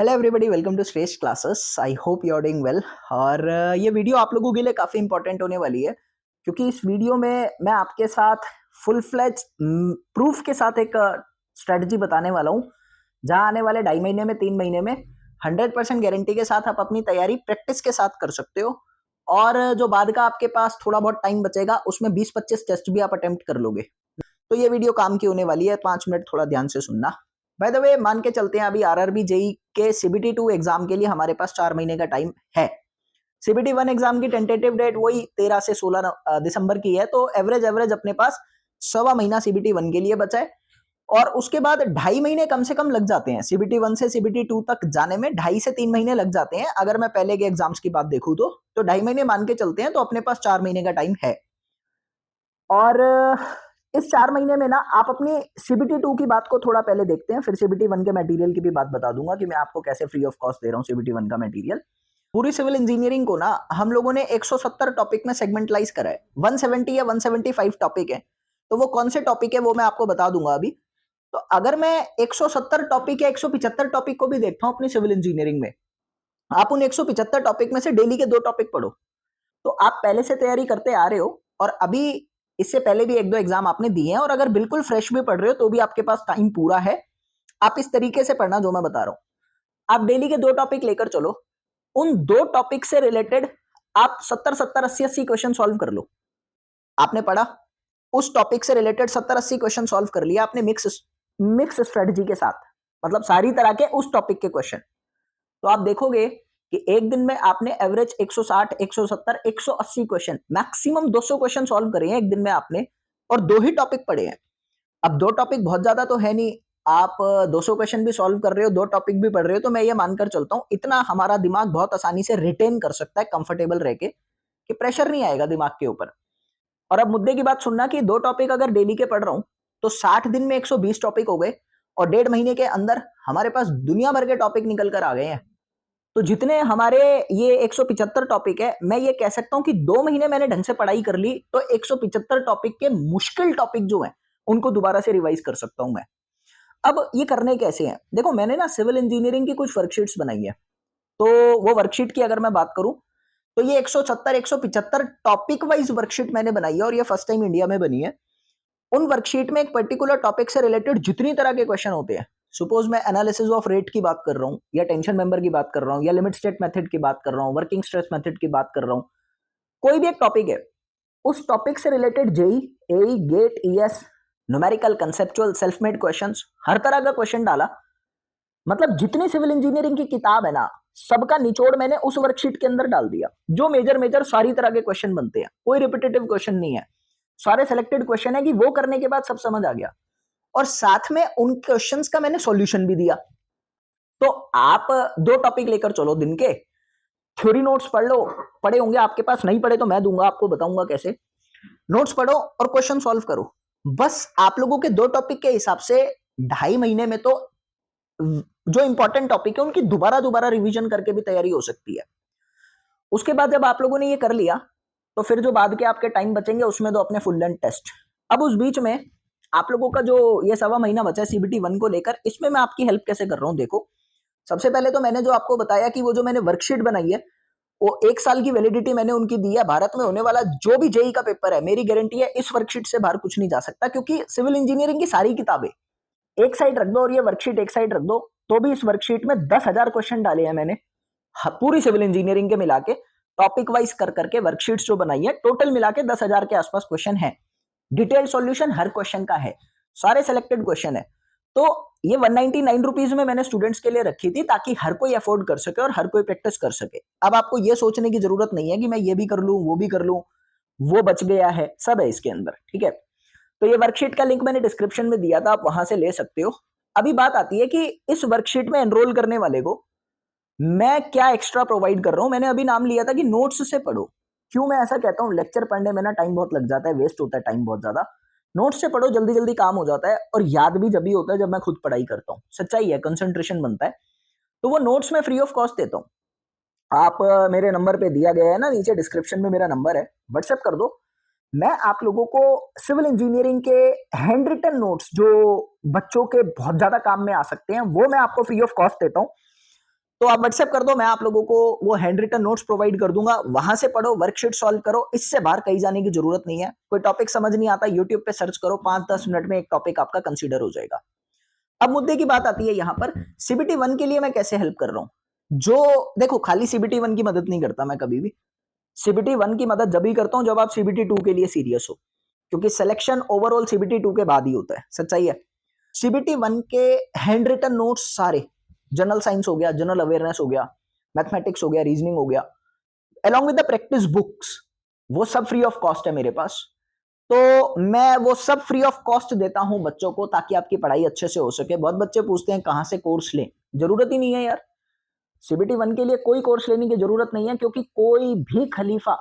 Hello everybody, welcome to Shreshtha classes. I hope you are doing well. और ये video आप लोगों के लिए काफ़ी इंपॉर्टेंट होने वाली है, क्योंकि इस वीडियो में मैं आपके साथ फुल फ्लेज प्रूफ के साथ एक स्ट्रेटजी बताने वाला हूँ, जहाँ आने वाले 2.5 महीने में 3 महीने में 100% गारंटी के साथ आप अपनी तैयारी प्रैक्टिस के साथ कर सकते हो। और जो बाद का आपके पास थोड़ा बहुत टाइम बचेगा, उसमें 20-25 टेस्ट भी आप अटेम्प्ट कर लोगे। तो ये वीडियो काम की होने वाली है, 5 मिनट थोड़ा ध्यान से सुनना। बाय द वे, मान के चलते हैं अभी आरआरबी जेई के सीबीटी 2 एग्जाम के लिए हमारे पास 4 महीने का टाइम है। सीबीटी 1 एग्जाम की टेंटेटिव डेट वही 13 से 16 दिसंबर की है, तो एवरेज अपने पास 1.25 महीना सीबीटी 1 के लिए बचा है। और उसके बाद 2.5 महीने कम से कम लग जाते हैं सीबीटी 1 से सीबीटी 2 तक जाने में। 2.5 से 3 महीने लग जाते हैं अगर मैं पहले के एग्जाम्स की बात देखूं तो 2.5 महीने मान के चलते हैं, तो अपने पास 4 महीने का टाइम है। और इस 4 महीने में ना आप अपनी सीबीटी 2 की बात को थोड़ा पहले देखते हैं, फिर सीबीटी 1 के मटेरियल की भी बात बता दूंगा कि मैं आपको कैसे फ्री ऑफ कॉस्ट दे रहा हूँ सीबीटी 1 का मटेरियल। पूरी सिविल इंजीनियरिंग को ना हम लोगों ने 170 टॉपिक में सेगमेंटलाइज करा है। 170 या 175 टॉपिक है, तो वो कौन से टॉपिक है वो मैं आपको बता दूंगा अभी। तो अगर मैं 170 टॉपिक या 175 टॉपिक को भी देखता हूँ अपनी सिविल इंजीनियरिंग में, आप उन 175 टॉपिक में से डेली के 2 टॉपिक पढ़ो, तो आप पहले से तैयारी करते आ रहे हो। और अभी इससे पहले भी 1-2 एग्जाम आपने दिए हैं, और अगर बिल्कुल फ्रेश भी पढ़ रहे हो तो भी आपके पास टाइम पूरा है। आप इस तरीके से पढ़ना जो मैं बता रहा हूं। आप डेली के 2 टॉपिक लेकर चलो, उन 2 टॉपिक से रिलेटेड आप 70-70, 80-80 क्वेश्चन सॉल्व कर लो। आपने पढ़ा, उस टॉपिक से रिलेटेड 70-80 क्वेश्चन सॉल्व कर लिया आपने मिक्स स्ट्रेटजी के साथ, मतलब सारी तरह के उस टॉपिक के क्वेश्चन। तो आप देखोगे कि एक दिन में आपने average 160, 170, 180 question, maximum 200 question solve करे हैं एक दिन में आपने, और 2 ही टॉपिक पढ़े हैं। अब 2 टॉपिक बहुत ज्यादा तो है नहीं, आप 200 क्वेश्चन भी सॉल्व कर रहे हो, 2 टॉपिक भी पढ़ रहे हो, तो मैं ये मानकर चलता हूं इतना हमारा दिमाग बहुत आसानी से रिटेन कर सकता है, कंफर्टेबल रह के, कि प्रेशर नहीं आएगा दिमाग के ऊपर। और अब मुद्दे की बात सुनना कि 2 टॉपिक अगर डेली के पढ़ रहा हूं, तो 60 दिन में 120 टॉपिक हो गए, और 1.5 महीने के अंदर हमारे पास दुनिया भर के टॉपिक निकल कर आ गए हैं। तो जितने हमारे ये 175 टॉपिक है, मैं ये कह सकता हूं कि 2 महीने मैंने ढंग से पढ़ाई कर ली, तो 175 टॉपिक के मुश्किल टॉपिक जो हैं उनको दोबारा से रिवाइज कर सकता हूं मैं। अब ये करने कैसे हैं, देखो मैंने ना सिविल इंजीनियरिंग की कुछ वर्कशीट्स बनाई है। तो वो वर्कशीट की अगर मैं बात करूं, तो ये 170 175 टॉपिक वाइज वर्कशीट मैंने बनाई है, और ये फर्स्ट टाइम इंडिया में बनी है। उन वर्कशीट में एक पर्टिकुलर टॉपिक से रिलेटेड जितनी तरह के क्वेश्चन होते हैं, सपोज मैं एनालिसिस ऑफ रेट की बात कर रहा हूं, या टेंशन मेंबर की बात कर रहा हूं, या लिमिट स्टेट मेथड की बात कर रहा हूं, वर्किंग स्ट्रेस मेथड की बात कर रहा हूं, कोई भी एक टॉपिक है, उस टॉपिक से related JE, AE, GATE, ES, numerical, conceptual, self made questions, हर तरह का क्वेश्चन डाला। मतलब जितनी सिविल इंजीनियरिंग की किताब है ना, सबका निचोड़ मैंने उस वर्कशीट के अंदर डाल दिया। जो मेजर मेजर सारी तरह के क्वेश्चन बनते हैं, कोई रिपीटेटिव क्वेश्चन नहीं है, सारे सेलेक्टेड क्वेश्चन है, कि वो करने के बाद सब समझ आ गया। और साथ में उन क्वेश्चंस का मैंने सॉल्यूशन भी दिया। तो आप 2 टॉपिक लेकर चलो दिन के, थ्योरी नोट्स पढ़ लो, पढ़े होंगे आपके पास, नहीं पढ़े तो मैं दूंगा आपको, बताऊंगा कैसे। नोट्स पढ़ो और क्वेश्चन सॉल्व करो। बस आप लोगों के 2 टॉपिक के हिसाब से 2.5 महीने में तो जो इंपॉर्टेंट टॉपिक है उनकी दोबारा दोबारा रिवीजन करके भी तैयारी हो सकती है। उसके बाद जब आप लोगों ने ये कर लिया, तो फिर जो बाद के आपके टाइम बचेंगे उसमें दो अपने फुल लेंथ टेस्ट। अब उस बीच में आप लोगों का जो ये 1.25 महीना बचा है सीबीटी 1 को लेकर, इसमें मैं आपकी हेल्प कैसे कर रहा हूं, देखो। सबसे पहले तो मैंने जो आपको बताया कि वो जो मैंने वर्कशीट बनाई है, वो 1 साल की वैलिडिटी मैंने उनकी दी है। भारत में होने वाला जो भी जेई का पेपर है, मेरी गारंटी है इस वर्कशीट से बाहर कुछ नहीं जा सकता, क्योंकि सिविल इंजीनियरिंग की सारी किताबें एक साइड रख दो और ये वर्कशीट एक साइड रख दो, तो भी इस वर्कशीट में 10,000 क्वेश्चन डाले हैं मैंने। पूरी सिविल इंजीनियरिंग के मिला के टॉपिक वाइज कर करके वर्कशीट्स जो बनाई है, टोटल मिला के 10,000 के आसपास क्वेश्चन है। डिटेल सॉल्यूशन हर क्वेश्चन का है, सारे सेलेक्टेड क्वेश्चन है। तो ये 199 रुपीज में मैंने स्टूडेंट्स के लिए रखी थी, ताकि हर कोई अफोर्ड कर सके और हर कोई प्रैक्टिस कर सके। अब आपको ये सोचने की जरूरत नहीं है कि मैं ये भी कर लूं, वो भी कर लूं, वो बच गया है, सब है इसके अंदर, ठीक है। तो ये वर्कशीट का लिंक मैंने डिस्क्रिप्शन में दिया था, आप वहां से ले सकते हो। अभी बात आती है कि इस वर्कशीट में एनरोल करने वाले को मैं क्या एक्स्ट्रा प्रोवाइड कर रहा हूं। मैंने अभी नाम लिया था कि नोट्स से पढ़ो। क्यों मैं ऐसा कहता हूं, लेक्चर पढ़ने में ना टाइम बहुत लग जाता है, वेस्ट होता है टाइम बहुत ज्यादा। नोट्स से पढ़ो, जल्दी जल्दी काम हो जाता है, और याद भी जब भी होता है जब मैं खुद पढ़ाई करता हूँ। सच्चाई है, कंसंट्रेशन बनता है। तो वो नोट्स में फ्री ऑफ कॉस्ट देता हूँ। आप मेरे नंबर पे दिया गया है ना, नीचे डिस्क्रिप्शन में मेरा नंबर है, व्हाट्सएप कर दो। मैं आप लोगों को सिविल इंजीनियरिंग के हैंड रिटन नोट्स जो बच्चों के बहुत ज्यादा काम में आ सकते हैं, वो मैं आपको फ्री ऑफ कॉस्ट देता हूँ। तो आप व्हाट्सएप कर दो, मैं आप लोगों को वो हैंड रिटन नोट्स प्रोवाइड कर दूंगा, वहां से पढ़ो, वर्कशीट सॉल्व करो, इससे बाहर कहीं जाने की जरूरत नहीं है। कोई टॉपिक समझ नहीं आता, यूट्यूब पे सर्च करो, 5-10 मिनट में एक टॉपिक आपका कंसीडर हो जाएगा। अब मुद्दे की बात आती है यहाँ पर, सीबीटी 1 के लिए मैं कैसे हेल्प कर रहा हूं। जो देखो, खाली सीबीटी 1 की मदद नहीं करता मैं कभी भी। सीबीटी 1 की मदद जब भी करता हूं जब आप सीबीटी 2 के लिए सीरियस हो, क्योंकि सिलेक्शन ओवरऑल सीबीटी 2 के बाद ही होता है, सच्चाई है। सीबीटी 1 के हैंड रिटन नोट्स सारे, जनरल साइंस हो गया, जनरल अवेयरनेस हो गया, मैथमेटिक्स हो गया, रीजनिंग हो गया, along with the practice books, वो सब फ्री ऑफ कॉस्ट है मेरे पास। तो मैं वो सब फ्री ऑफ कॉस्ट देता हूं बच्चों को, ताकि आपकी पढ़ाई अच्छे से हो सके। बहुत बच्चे पूछते हैं कहां से कोर्स लें, जरूरत ही नहीं है यार। सीबीटी 1 के लिए कोई कोर्स लेने की जरूरत नहीं है, क्योंकि कोई भी खलीफा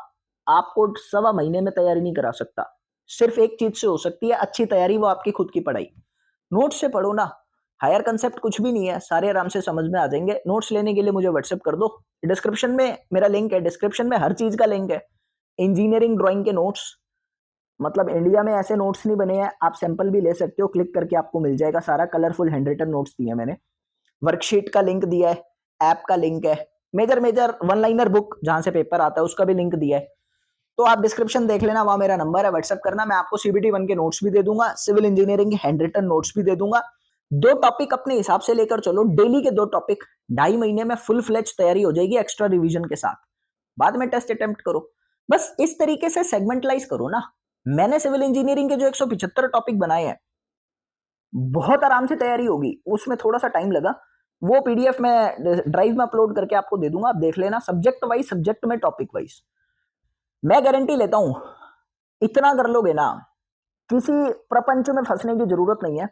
आपको 1.25 महीने में तैयारी नहीं करा सकता। सिर्फ एक चीज से हो सकती है अच्छी तैयारी, वो आपकी खुद की पढ़ाई। नोट से पढ़ो ना, हायर कंसेप्ट कुछ भी नहीं है, सारे आराम से समझ में आ जाएंगे। नोट्स लेने के लिए मुझे व्हाट्सएप कर दो, डिस्क्रिप्शन में मेरा लिंक है, डिस्क्रिप्शन में हर चीज का लिंक है। इंजीनियरिंग ड्राइंग के नोट्स, मतलब इंडिया में ऐसे नोट्स नहीं बने हैं, आप सैंपल भी ले सकते हो, क्लिक करके आपको मिल जाएगा सारा। कलरफुल हैंड रिटन नोट्स दिए मैंने, वर्कशीट का लिंक दिया है, ऐप का लिंक है, मेजर वन लाइनर बुक जहां से पेपर आता है उसका भी लिंक दिया है। तो आप डिस्क्रिप्शन देख लेना, वहां मेरा नंबर है, व्हाट्सएप करना। मैं आपको सीबीटी 1 के नोट्स भी दे दूंगा, सिविल इंजीनियरिंग के हैंड रिटन नोट्स भी दे दूंगा। 2 टॉपिक अपने हिसाब से लेकर चलो, डेली के 2 टॉपिक, 2.5 महीने में फुल फ्लेज तैयारी हो जाएगी एक्स्ट्रा रिवीजन के साथ। बाद में टेस्ट अटेम्प्ट करो, बस इस तरीके से सेगमेंटलाइज करो ना। मैंने सिविल इंजीनियरिंग के जो 175 टॉपिक बनाए हैं, बहुत आराम से तैयारी होगी। उसमें थोड़ा सा टाइम लगा, वो पीडीएफ में ड्राइव में अपलोड करके आपको दे दूंगा, आप देख लेना, सब्जेक्ट वाइज, सब्जेक्ट में टॉपिक वाइज। मैं गारंटी लेता हूं, इतना कर लोगे ना, किसी प्रपंच में फंसने की जरूरत नहीं है,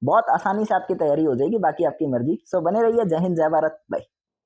बहुत आसानी से आपकी तैयारी हो जाएगी। बाकी आपकी मर्जी। सो बने रहिए। जय हिंद, जय भारत, बाय।